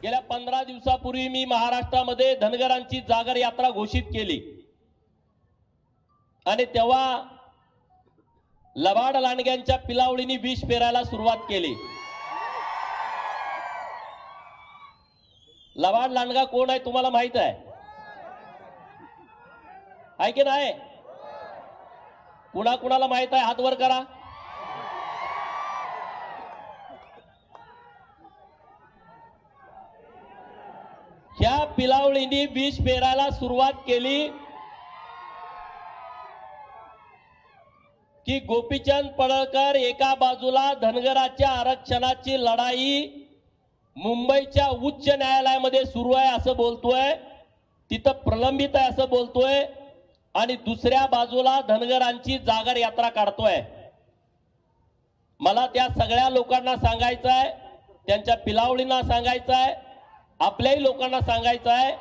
गेल्या 15 दिवसापूर्वी मी महाराष्ट्रामध्ये धनगरांची जागर यात्रा घोषित केली आणि तेव्हा लबाड लांडग्यांच्या पिलावळींनी विष पेरायला सुरुवात केली। लबाड लांडगा कोण आहे तुम्हाला माहित आहे की नाही? कुणाकुणाला माहित आहे हात वर करा। ह्या पिलावळींनी विष पेरायला सुरुवात केली की गोपीचंद पडळकर एका बाजूला धनगराच्या आरक्षणाची लढाई मुंबईच्या उच्च न्यायालयामध्ये सुरू आहे असं बोलतोय, तिथं प्रलंबित आहे असं बोलतोय, आणि दुसऱ्या बाजूला धनगरांची जागर यात्रा काढतोय। मला त्या सगळ्या लोकांना सांगायचं आहे, त्यांच्या पिलावळींना सांगायचं आहे, आपल्याही लोकांना सांगायचं आहे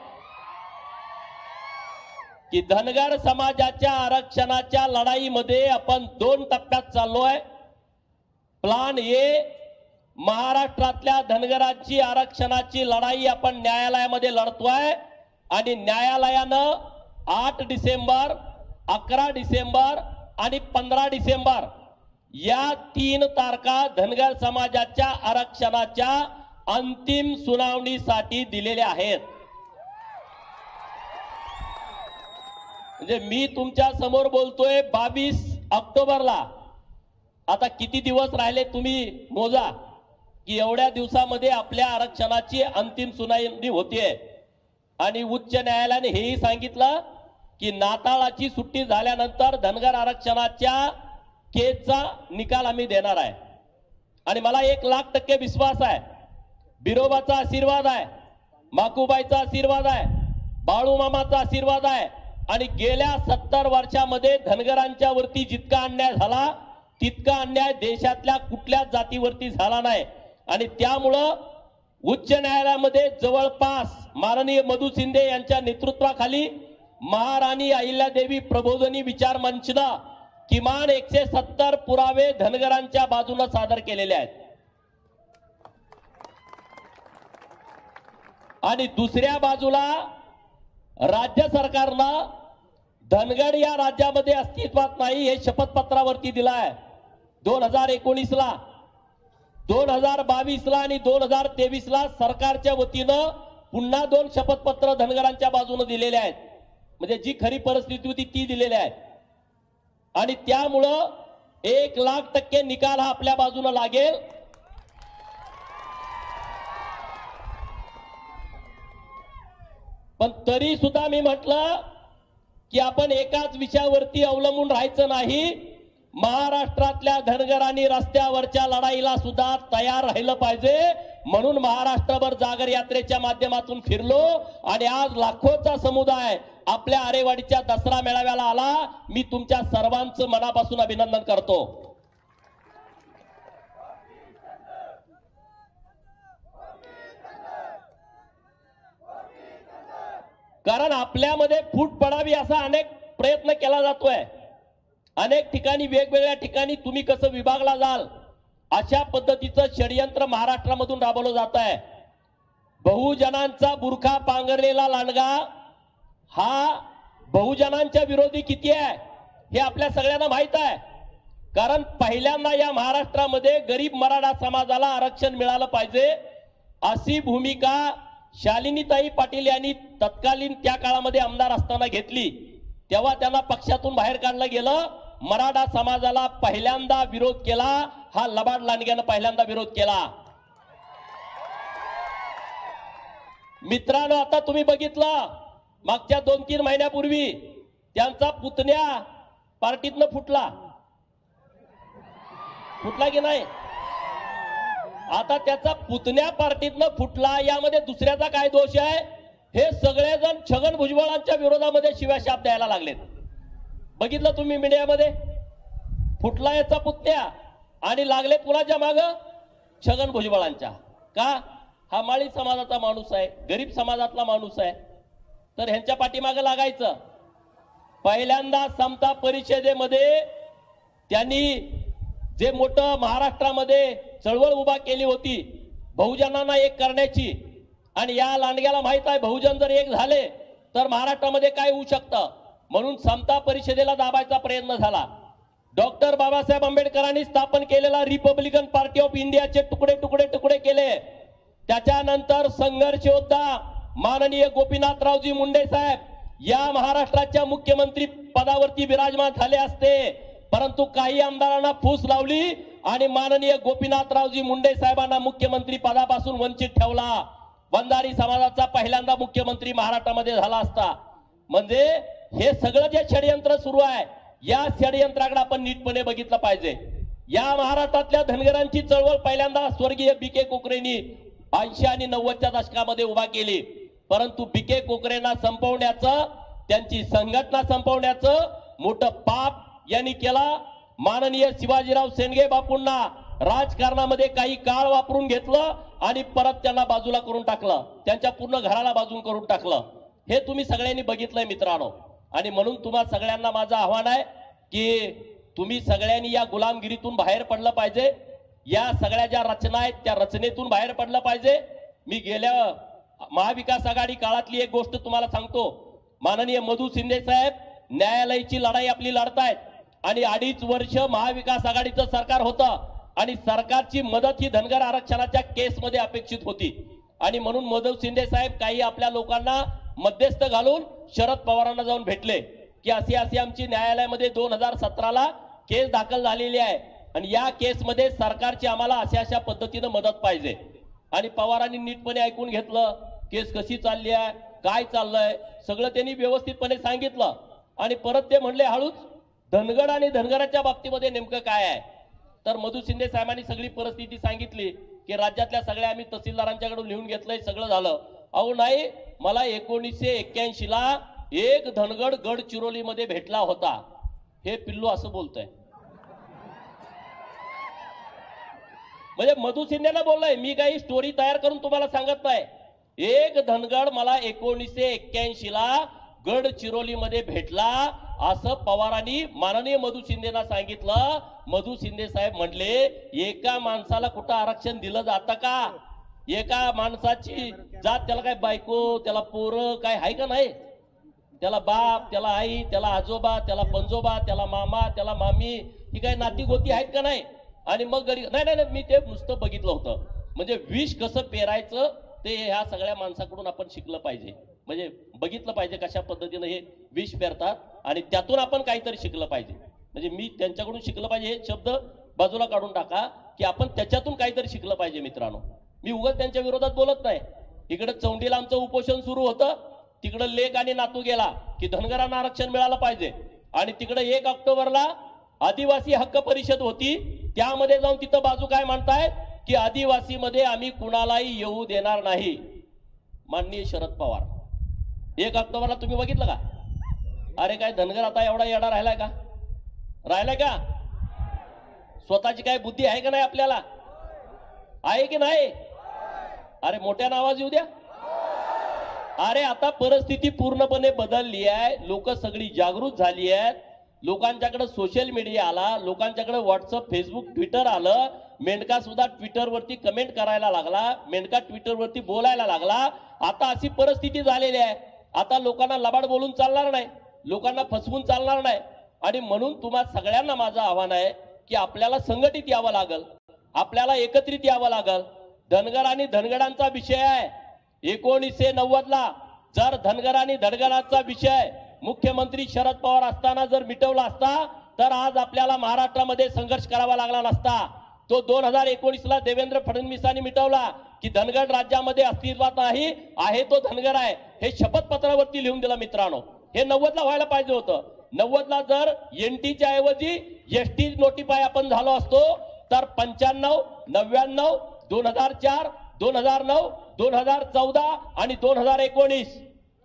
की धनगर समाजाच्या आरक्षणाच्या लढाईमध्ये आपण 2 टप्प्यात चाललोय। प्लान ए, महाराष्ट्रातल्या धनगरांची आरक्षणाची लढाई आपण न्यायालयामध्ये लढतोय आणि न्यायालयानं 8 डिसेंबर, 11 डिसेंबर आणि 15 डिसेंबर या 3 तारखा धनगर समाजाच्या आरक्षणाच्या अंतिम सुनावणीसाठी दिलेल्या आहेत। म्हणजे मी तुमच्या समोर बोलतोय 22 ऑक्टोबरला, आता किती दिवस राहिले तुम्ही मोजा, की एवढ्या दिवसामध्ये आपल्या आरक्षणाची अंतिम सुनावणी होतीये। आणि उच्च न्यायालयाने हेही सांगितलं की नाताळाची सुट्टी झाल्यानंतर धनगर आरक्षणाच्या केसचा निकाल आम्ही देणार आहे। आणि मला 1,00,000% विश्वास आहे, बिरोबाचा आशीर्वाद आहे, माकूबाईचा आशीर्वाद आहे, बाळूमामाचा आशीर्वाद आहे, आणि गेल्या 70 वर्षामध्ये धनगरांच्या वरती जितका अन्याय झाला तितका अन्याय देशातल्या कुठल्याच जातीवरती झाला नाही। आणि त्यामुळं उच्च न्यायालयामध्ये जवळपास माननीय मधु शिंदे यांच्या नेतृत्वाखाली महाराणी अहिल्यादेवी प्रबोधिनी विचार मंचनं किमान 170 पुरावे धनगरांच्या बाजूने सादर केलेले आहेत। आणि दुसऱ्या बाजूला राज्य सरकारनं धनगर या राज्यामध्ये अस्तित्वात नाही हे शपथपत्रावरती दिलं आहे। 2019 ला, 2022 ला आणि 2023 ला सरकारच्या वतीनं पुन्हा 2 शपथपत्र धनगरांच्या बाजूने दिलेले आहेत। म्हणजे जी खरी परिस्थिती होती ती दिलेली आहे। आणि त्यामुळं 1,00,000% निकाल हा आपल्या बाजूने लागेल। पण तरी सुद्धा मी म्हटलं की आपण एकाच विषयावरती अवलंबून राहायचं नाही, महाराष्ट्रातल्या धनगरांनी रस्त्यावरच्या लढाईला सुद्धा तयार राहिलं पाहिजे। म्हणून महाराष्ट्रभर जागर यात्रेच्या माध्यमातून फिरलो आणि आज लाखोचा समुदाय आपल्या आरेवाडीच्या दसरा मेळाव्याला आला। मी तुमच्या सर्वांचं मनापासून अभिनंदन करतो। कारण आपल्यामध्ये फूट पडावी असा अनेक प्रयत्न केला जातोय। अनेक ठिकाणी वेगवेगळ्या ठिकाणी तुम्ही कसं विभागला जाल अशा पद्धतीचं षडयंत्र महाराष्ट्रामधून राबवलं जात आहे। बहुजनांचा बुरखा पांघरलेला लांडगा हा बहुजनांच्या विरोधी किती आहे हे आपल्या सगळ्यांना माहित आहे। कारण पहिल्यांदा या महाराष्ट्रामध्ये गरीब मराठा समाजाला आरक्षण मिळालं पाहिजे अशी भूमिका शालिनीताई पाटील यांनी तत्कालीन त्या काळामध्ये आमदार असताना घेतली। तेव्हा त्यांना पक्षातून बाहेर काढलं गेलं। मराठा समाजाला पहिल्यांदा विरोध केला हा लबाड लांडग्यानं पहिल्यांदा विरोध केला। मित्रांनो, आता तुम्ही बघितलं मागच्या 2-3 महिन्यापूर्वी त्यांचा पुतण्या पार्टीतनं फुटला की नाही? आता त्याचा पुतण्या पार्टीतनं फुटला, यामध्ये दुसऱ्याचा काय दोष आहे? हे सगळेजण छगन भुजबळांच्या विरोधामध्ये शिव्याशाप द्यायला लागलेत। बघितलं तुम्ही मीडियामध्ये, फुटला याचा पुतण्या आणि लागले कुणाच्या माग? छगन भुजबळांच्या। का? हा माळी समाजाचा माणूस आहे, गरीब समाजातला माणूस आहे, तर ह्यांच्या पाठीमागे लागायचं। पहिल्यांदा समता परिषदेमध्ये त्यांनी जे मोठं महाराष्ट्रामध्ये चळवळ उभा केली होती बहुजनांना एक करण्याची, आणि या लांडग्याला माहित आहे बहुजन जर एक झाले तर महाराष्ट्रामध्ये काय होऊ शकतं, म्हणून समता परिषदेला दाबायचा प्रयत्न झाला. डॉक्टर बाबासाहेब आंबेडकरांनी स्थापन केलेला रिपब्लिकन पार्टी ऑफ इंडियाचे तुकडे तुकडे तुकडे केले. त्याच्यानंतर संघर्ष योद्धा माननीय गोपीनाथरावजी मुंडे साहेब या महाराष्ट्राच्या मुख्यमंत्री पदावरती विराजमान झाले असते, परंतु काही आमदारांना फूस लावली आणि माननीय गोपीनाथरावजी मुंडे साहेबांना मुख्यमंत्री पदापासून वंचित ठेवला. बंजारी समाजाचा पहिल्यांदा मुख्यमंत्री महाराष्ट्रामध्ये झाला असता. म्हणजे हे सगळं जे षडयंत्र सुरू आहे या षडयंत्राकडे आपण नीटपणे बघितलं पाहिजे. या महाराष्ट्रातल्या धनगरांची चळवळ पहिल्यांदा स्वर्गीय बी.के. कोकरेंनी 80 आणि 90च्या दशकामध्ये उभा केली, परंतु बी.के. कोकरेंना संपवण्याचं, त्यांची संघटना संपवण्याचं मोठं पाप यांनी केला. माननीय शिवाजीराव शेंडगे बापूंना राजकारणामध्ये काही काळ वापरून घेतलं आणि परत त्यांना बाजूला करून टाकलं, त्यांच्या पूर्ण घराला बाजून करून टाकलं. हे तुम्ही सगळ्यांनी बघितलंय मित्रांनो. आणि म्हणून तुम्हा सगळ्यांना माझं आव्हान आहे की तुम्ही सगळ्यांनी या गुलामगिरीतून बाहेर पडलं पाहिजे. या सगळ्या ज्या रचना आहेत त्या रचनेतून बाहेर पडलं पाहिजे. मी गेल्या महाविकास आघाडी काळातली एक गोष्ट तुम्हाला सांगतो. माननीय मधू शिंदे साहेब न्यायालयाची लढाई आपली लढतायत आणि 2.5 वर्ष महाविकास आघाडीचं सरकार होतं आणि सरकारची मदत ही धनगर आरक्षणाच्या केसमध्ये अपेक्षित होती. आणि म्हणून मधू शिंदे साहेब काही आपल्या लोकांना मध्यस्थ घालून शरद पवारांना जाऊन भेटले की अशी अशी आमची न्यायालयामध्ये 2017ला केस दाखल झालेली आहे आणि या केसमध्ये सरकारची आम्हाला अशा पद्धतीनं मदत पाहिजे. आणि पवारांनी नीटपणे ऐकून घेतलं, केस कशी चालली आहे, काय चाललंय, सगळं त्यांनी व्यवस्थितपणे सांगितलं. आणि परत ते म्हणले हळूच धनगड आणि धनगराच्या बाबतीमध्ये नेमकं काय आहे. तर मधू शिंदे साहेबांनी सगळी परिस्थिती सांगितली की राज्यातल्या सगळ्या आम्ही तहसीलदारांच्याकडून लिहून घेतलंय, सगळं झालं. अहो नाही, मला 1981ला एक धनगड गडचिरोलीमध्ये भेटला होता. हे पिल्लू असं बोलतोय. म्हणजे मधू शिंदेला बोललोय, मी काही स्टोरी तयार करून तुम्हाला सांगत नाही. एक धनगड मला 1981ला गडचिरोलीमध्ये भेटला असं पवारांनी माननीय मधू शिंदेना सांगितलं. मधू शिंदे साहेब म्हणले एका माणसाला कुठं आरक्षण दिलं जातं का? एका माणसाची जात, त्याला काय बायको, त्याला पोरं काय आहे का नाही? त्याला बाप, त्याला आई, त्याला आजोबा, त्याला पंजोबा, त्याला मामा, त्याला मामी, ही काय नाती गोती आहेत का नाही? आणि मग नाही, मी ते नुसतं बघितलं होतं. म्हणजे विष कसं पेरायचं ते ह्या सगळ्या माणसाकडून आपण शिकलं पाहिजे. म्हणजे बघितलं पाहिजे कशा पद्धतीनं हे विष पेरतात आणि त्यातून आपण काहीतरी शिकलं पाहिजे. म्हणजे मी त्यांच्याकडून शिकलं पाहिजे हे शब्द बाजूला काढून टाका की आपण त्याच्यातून काहीतरी शिकलं पाहिजे. मित्रांनो, मी उगाच त्यांच्या विरोधात बोलत नाही. इकडे चौंडीला आमचं उपोषण सुरू होतं, तिकडे लेक आणि नातू गेला की धनगरांना आरक्षण मिळालं पाहिजे. आणि तिकडे 1 ऑक्टोबरला आदिवासी हक्क परिषद होती, त्यामध्ये जाऊन तिथं बाजू काय म्हणताय की आदिवासीमध्ये आम्ही कुणालाही येऊ देणार नाही. माननीय शरद पवार 1 ऑक्टोबरला तुम्ही बघितलं का? अरे काय धनगर आता एवढा येडा राहिलाय का? राहिलाय का? स्वतःची काय बुद्धी आहे का नाही आपल्याला? आहे की नाही? अरे मोठ्या आवाज येऊ द्या. अरे आता परिस्थिती पूर्णपणे बदलली आहे. लोक सगळी जागृत झाली आहेत. लोकांच्याकडे सोशल मीडिया आला, लोकांच्याकडे व्हॉट्सअप, फेसबुक, ट्विटर आलं. मेंढका सुद्धा ट्विटरवरती कमेंट करायला लागला, मेंढका ट्विटरवरती बोलायला लागला. आता अशी परिस्थिती झालेली आहे. आता लोकांना लबाड बोलून चालणार नाही, लोकांना फसवून चालणार नाही. आणि म्हणून तुम्हा सगळ्यांना माझं आव्हान आहे की आपल्याला संघटित यावं लागल, आपल्याला एकत्रित यावं लागल. धनगर आणि धनगरांचा विषय आहे. 1990ला जर धनगर आणि धनगरांचा विषय मुख्यमंत्री शरद पवार असताना जर मिटवला असता तर आज आपल्याला महाराष्ट्रामध्ये संघर्ष करावा लागला नसता. तो 2019ला देवेंद्र फडणवीसांनी मिटवला की धनगर राज्यामध्ये अस्तित्वात नाही, आहे तो धनगर आहे हे शपथपत्रावरती लिहून दिलं. मित्रांनो, हे 90ला व्हायला पाहिजे होतं. 90ला जर एनटीच्या ऐवजी एसटी नोटिफाय आपण झालो असतो तर 95, 99, 2004, 2009, 2014 आणि 2019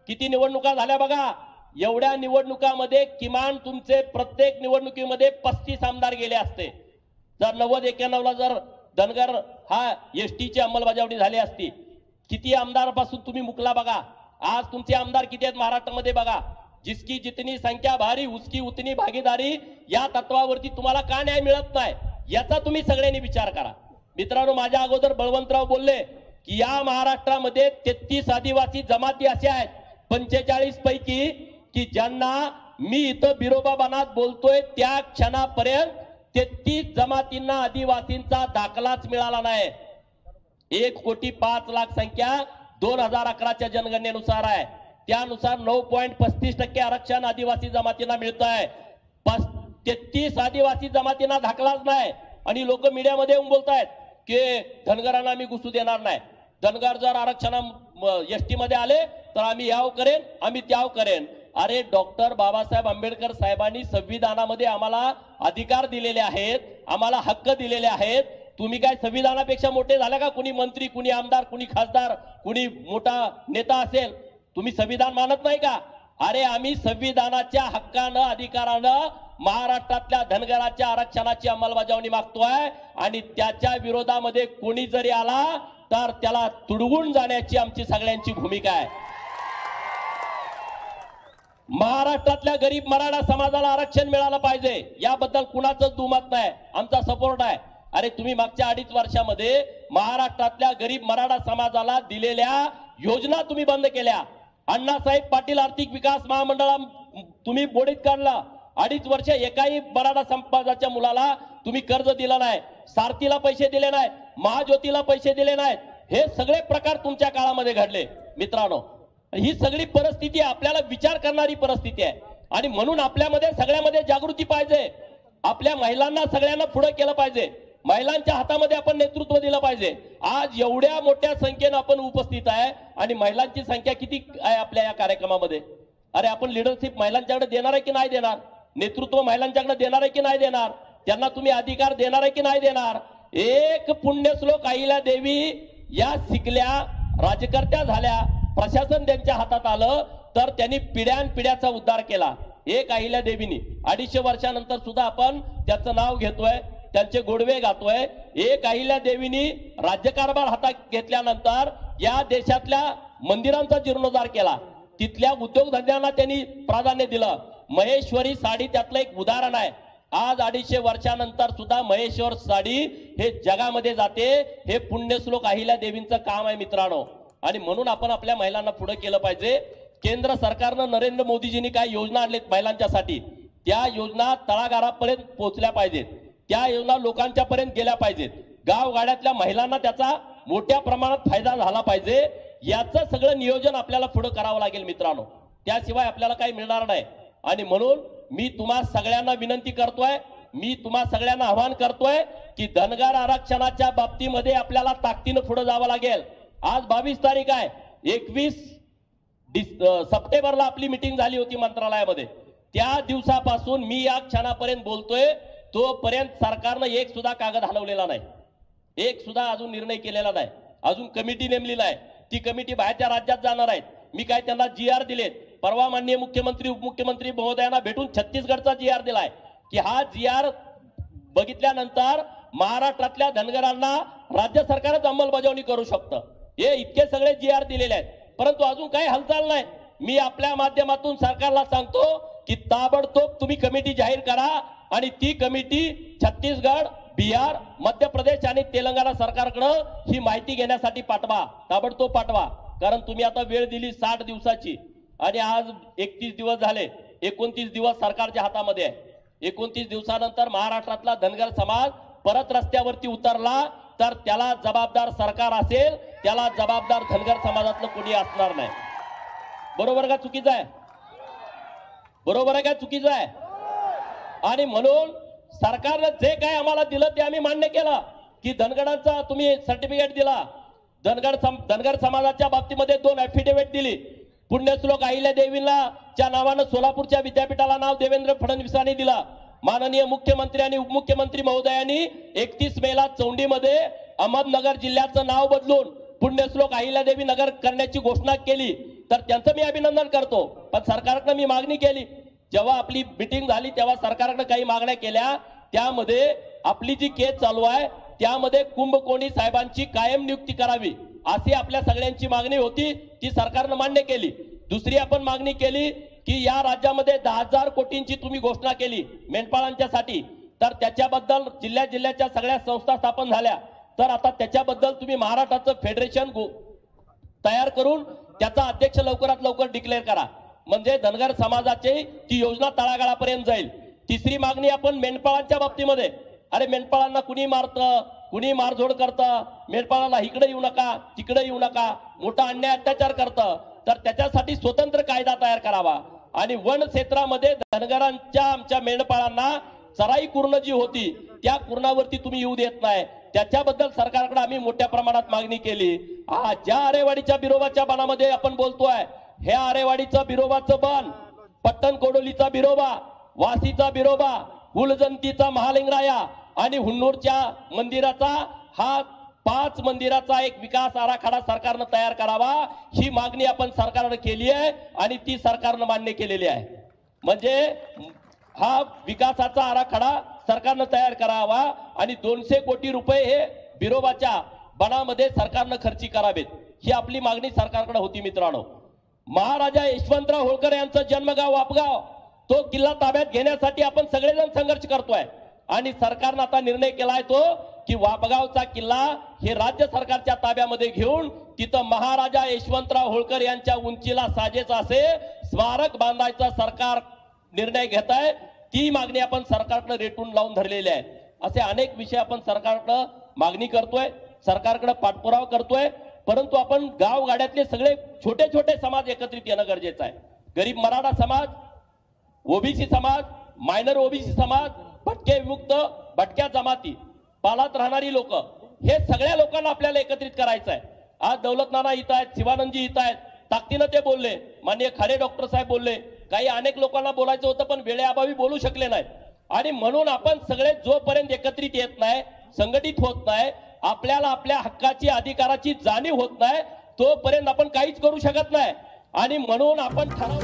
किती निवडणुका झाल्या बघा. एवढ्या निवडणुकामध्ये किमान तुमचे प्रत्येक निवडणुकीमध्ये 35 आमदार गेले असते. जर 90-91ला जर धनगर हा एसटीची अंमलबजावणी झाली असती. किती आमदारापासून तुम्ही मुकला बघा. आज तुमचे आमदार किती आहेत महाराष्ट्रामध्ये बघा. जिसकी जितनी संख्या भारी उसकी उतनी भागीदारी या तत्वावरती तुम्हाला का न्याय मिळत नाही याचा तुम्ही सगळ्यांनी विचार करा. मित्रांनो, माझ्या अगोदर बळवंतराव बोलले की या महाराष्ट्रामध्ये 33 आदिवासी जमाती अशा आहेत 45 पैकी की ज्यांना मी इथं बिरोबाबानात बोलतोय त्या क्षणापर्यंत 33 जमातींना आदिवासींचा दाखलाच मिळाला नाही। 1,05,00,000 संख्या 2011च्या जनगणनेनुसार आहे, त्यानुसार 9.35% आरक्षण आदिवासी जमातींना मिळत आहे। 33 आदिवासी जमातींना दाखलाच नाही आणि लोक मीडियामध्ये येऊन बोलतायत की धनगरांना आम्ही घुसू देणार नाही, धनगर जर आरक्षण एसटी मध्ये आले तर आम्ही याव करेन, आम्ही त्याव करेन। अरे डॉक्टर बाबासाहेब आंबेडकर साहेबांनी संविधानामध्ये आम्हाला अधिकार दिलेले आहेत, आम्हाला हक्क दिलेले आहेत। तुम्ही काय संविधानापेक्षा मोठे झाला का? कुणी मंत्री, कुणी आमदार, कुणी खासदार, कुणी मोठा नेता असेल, तुम्ही संविधान मानत नाही का? अरे आम्ही संविधानाच्या हक्कानं अधिकारानं महाराष्ट्रातल्या धनगराच्या आरक्षणाची अंमलबजावणी मागतोय आणि त्याच्या विरोधामध्ये कोणी जरी आला तर त्याला तुडवून जाण्याची आमची सगळ्यांची भूमिका आहे। महाराष्ट्रातल्या गरीब मराठा समाजाला आरक्षण मिळालं पाहिजे, याबद्दल कुणाचंच दुमत नाही, आमचा सपोर्ट आहे। अरे तुम्ही मागच्या 2.5 वर्षामध्ये महाराष्ट्रातल्या गरीब मराठा समाजाला दिलेल्या योजना तुम्ही बंद केल्या। अण्णासाहेब पाटील आर्थिक विकास महामंडळा तुम्ही बोडीत काढला। 2.5 वर्ष एकाही मराठा समाजाच्या मुलाला तुम्ही कर्ज दिलं नाही, सारथीला पैसे दिले नाहीत, महाज्योतीला पैसे दिले नाहीत। हे सगळे प्रकार तुमच्या काळामध्ये घडले मित्रांनो। ही सगळी परिस्थिती आपल्याला विचार करणारी परिस्थिती आहे आणि म्हणून आपल्यामध्ये सगळ्यामध्ये जागृती पाहिजे। आपल्या महिलांना सगळ्यांना पुढे केलं पाहिजे, महिलांच्या हातामध्ये आपण नेतृत्व दिलं पाहिजे। आज एवढ्या मोठ्या संख्येने आपण उपस्थित आहे आणि महिलांची संख्या किती आहे आपल्या या कार्यक्रमामध्ये? अरे आपण लिडरशिप महिलांच्याकडे देणार आहे की नाही देणार? नेतृत्व महिलांच्याकडे देणार आहे की नाही देणार? त्यांना तुम्ही अधिकार देणार आहे की नाही देणार? एक पुण्यश्लोक अहिल्यादेवी या शिकल्या, राजकर्त्या झाल्या, प्रशासन त्यांच्या हातात आलं तर त्यांनी पिढ्यानपिढ्याचा उद्धार केला। एक अहिल्यादेवीनी 250 वर्षानंतर सुद्धा आपण त्याचं नाव घेतोय, त्यांचे गोडवे गातोय। एक अहिल्यादेवीनी राज्यकारभार हातात घेतल्यानंतर या देशातल्या मंदिरांचा जीर्णोद्धार केला, तिथल्या उद्योगधंद्यांना त्यांनी प्राधान्य दिलं। महेश्वरी साडी त्यातलं एक उदाहरण आहे। आज 250 वर्षानंतर सुद्धा महेश्वर साडी हे जगामध्ये जाते, हे पुण्यश्लोक अहिल्यादेवींचं काम आहे मित्रांनो। आणि म्हणून आपण आपल्या महिलांना पुढे केलं पाहिजे। केंद्र सरकारनं नरेंद्र मोदीजींनी काय योजना आणल्यात महिलांच्यासाठी, त्या योजना तळागाळापर्यंत पोहोचल्या पाहिजेत, त्या योजना लोकांच्या पर्यंत गेल्या पाहिजेत, गावगाड्यातल्या महिलांना त्याचा मोठ्या प्रमाणात फायदा झाला पाहिजे। याचं सगळं नियोजन आपल्याला पुढे करावं लागेल मित्रांनो, त्याशिवाय आपल्याला काही मिळणार नाही। आणि म्हणून मी तुम्हा सगळ्यांना विनंती करतोय, मी तुम्हा सगळ्यांना आवाहन करतोय की धनगर आरक्षणाच्या बाबतीमध्ये आपल्याला ताकदीनं पुढे जावं लागेल। आज 22 तारीख आहे, 21 सप्टेंबरला आपली मीटिंग झाली होती मंत्रालयामध्ये। त्या दिवसापासून मी या क्षणापर्यंत बोलतोय, तोपर्यंत सरकारनं एक सुद्धा कागद हलवलेला नाही, एक सुद्धा अजून निर्णय केलेला नाही, अजून कमिटी नेमली नाही। ती कमिटी बाहेरच्या राज्यात जाणार आहेत। मी काय त्यांना GR दिलेत, परवा माननीय मुख्यमंत्री उपमुख्यमंत्री महोदयांना भेटून छत्तीसगडचा GR दिलाय की हा GR बघितल्यानंतर महाराष्ट्रातल्या धनगरांना राज्य सरकारच अंमलबजावणी करू शकतं। हे इतके सगळे GR दिलेले आहेत, परंतु अजून काही हालचाल नाही। मी आपल्या माध्यमातून सरकारला सांगतो की ताबडतोब तुम्ही कमिटी जाहीर करा आणि ती कमिटी छत्तीसगड, बिहार, मध्य प्रदेश आणि तेलंगणा सरकारकडे ही माहिती घेण्यासाठी पाठवा, ताबडतोब पाठवा। कारण तुम्ही आता वेळ दिली 60 दिवसाची आणि आज 31 दिवस झाले, 29 दिवस सरकारच्या हातामध्ये आहे। 29 दिवसानंतर महाराष्ट्रातला धनगर समाज परत रस्त्यावरती उतरला तर त्याला जबाबदार सरकार असेल, त्याला जबाबदार धनगर समाजातलं कोणी असणार नाही। बरोबर का चुकीचं आहे? बरोबर आहे का चुकीचं आहे? आणि म्हणून सरकारने जे काय आम्हाला दिलं ते आम्ही मान्य केलं की धनगरांचा तुम्ही सर्टिफिकेट दिला, धनगर समाजाच्या बाबतीमध्ये 2 ऍफिडेव्हिट दिली। पुण्यश्लोक अहिल्यादेवींना च्या नावानं सोलापूरच्या विद्यापीठाला नाव देवेंद्र फडणवीसांनी दिला। माननीय मुख्यमंत्री आणि उपमुख्यमंत्री महोदयांनी 31 मेला चौंडीमध्ये अहमदनगर जिल्ह्याचं नाव बदलून पुण्यश्लोक अहिल्यादेवी नगर करण्याची घोषणा केली, तर त्यांचं मी अभिनंदन करतो। पण सरकारकडे मी मागणी केली, जेव्हा आपली मीटिंग झाली तेव्हा सरकारकडे काही मागण्या केल्या, त्यामध्ये आपली जी केस चालू आहे त्यामध्ये कुंभकोणी साहेबांची कायम नियुक्ती करावी अशी आपल्या सगळ्यांची मागणी होती, ती सरकारनं मान्य केली। दुसरी आपण मागणी केली की या राज्यामध्ये 10,000 कोटींची तुम्ही घोषणा केली मेंढपाळांच्यासाठी, तर त्याच्याबद्दल जिल्ह्याच्या सगळ्या संस्था स्थापन झाल्या, तर आता त्याच्याबद्दल तुम्ही महाराष्ट्राचं फेडरेशन तयार करून त्याचा अध्यक्ष लवकरात लवकर डिक्लेअर करा, म्हणजे धनगर समाजाची ती योजना तळागाळापर्यंत जाईल. तिसरी मागणी आपण मेंढपाळांच्या बाबतीमध्ये, अरे मेंढपाळांना कुणी मारतं, कुणी मारझोड करतं, मेंढपाळाला इकडे येऊ नका तिकडे येऊ नका, मोठा अन्याय अत्याचार करतं, तर त्याच्यासाठी स्वतंत्र कायदा तयार करावा. आणि वन क्षेत्रामध्ये धनगरांच्या आमच्या मेंढपाळांना चराई कुर्ण जी होती त्या कुर्णावरती तुम्ही येऊ देत नाही, त्याच्याबद्दल सरकारकडे आम्ही मोठ्या प्रमाणात मागणी केली. ज्या आरेवाडीच्या बिरोबाच्या बनामध्ये आपण बोलतोय, ह्या आरेवाडीचं बिरोबाचं बन, पट्टण कोडोलीचा बिरोबा, वासीचा बिरोबा, फुलजंतीचा महालिंगराया आणि हुन्नूरच्या मंदिराचा हा 5 मंदिराचा एक विकास आराखडा सरकारनं तयार करावा, ही मागणी आपण सरकारने केली आहे आणि ती सरकारनं मान्य केलेली आहे. म्हणजे हा विकासाचा आराखडा सरकारनं तयार करावा आणि 200 कोटी रुपये हे बिरोबाच्या बनामध्ये सरकारनं खर्ची करावेत, ही आपली मागणी सरकारकडे होती. मित्रांनो, महाराजा यशवंतराव होळकर यांचं जन्मगाव वापगाव, तो किल्ला ताब्यात घेण्यासाठी आपण सगळेजण संघर्ष करतोय आणि सरकारनं आता निर्णय केलाय तो की वापगावचा किल्ला हे राज्य सरकारच्या ताब्यामध्ये घेऊन तिथं महाराजा यशवंतराव होळकर यांच्या उंचीला साजेच असे स्मारक बांधायचा सरकार निर्णय घेत आहे. ती मागणी आपण सरकारकडे रेटून लावून धरलेली आहे. असे अनेक विषय आपण सरकारकडे मागणी करतोय, सरकारकडे पाठपुरावा करतोय, परंतु आपण गावगाड्यातले सगळे छोटे छोटे समाज एकत्रित येणं गरजेचं आहे. गरीब मराठा समाज, ओबीसी समाज, मायनर ओबीसी समाज, भटके विमुक्त, भटक्या जमाती, पालात राहणारी लोक, हे सगळ्या लोकांना आपल्याला एकत्रित करायचं आहे. आज दौलत नाना इथं आहेत, शिवानंदजी इथं आहेत, ताकदीनं ते बोलले, माननीय खाडे डॉक्टर साहेब बोलले, काही अनेक लोकांना बोलायचं होतं पण वेळेअभावी बोलू शकले नाही. आणि म्हणून आपण सगळे जोपर्यंत एकत्रित येत नाही, संघटित होत नाही, आपल्याला आपल्या हक्काची अधिकाराची जाणीव होत नाही, तोपर्यंत आपण काहीच करू शकत नाही. आणि म्हणून आपण ठराव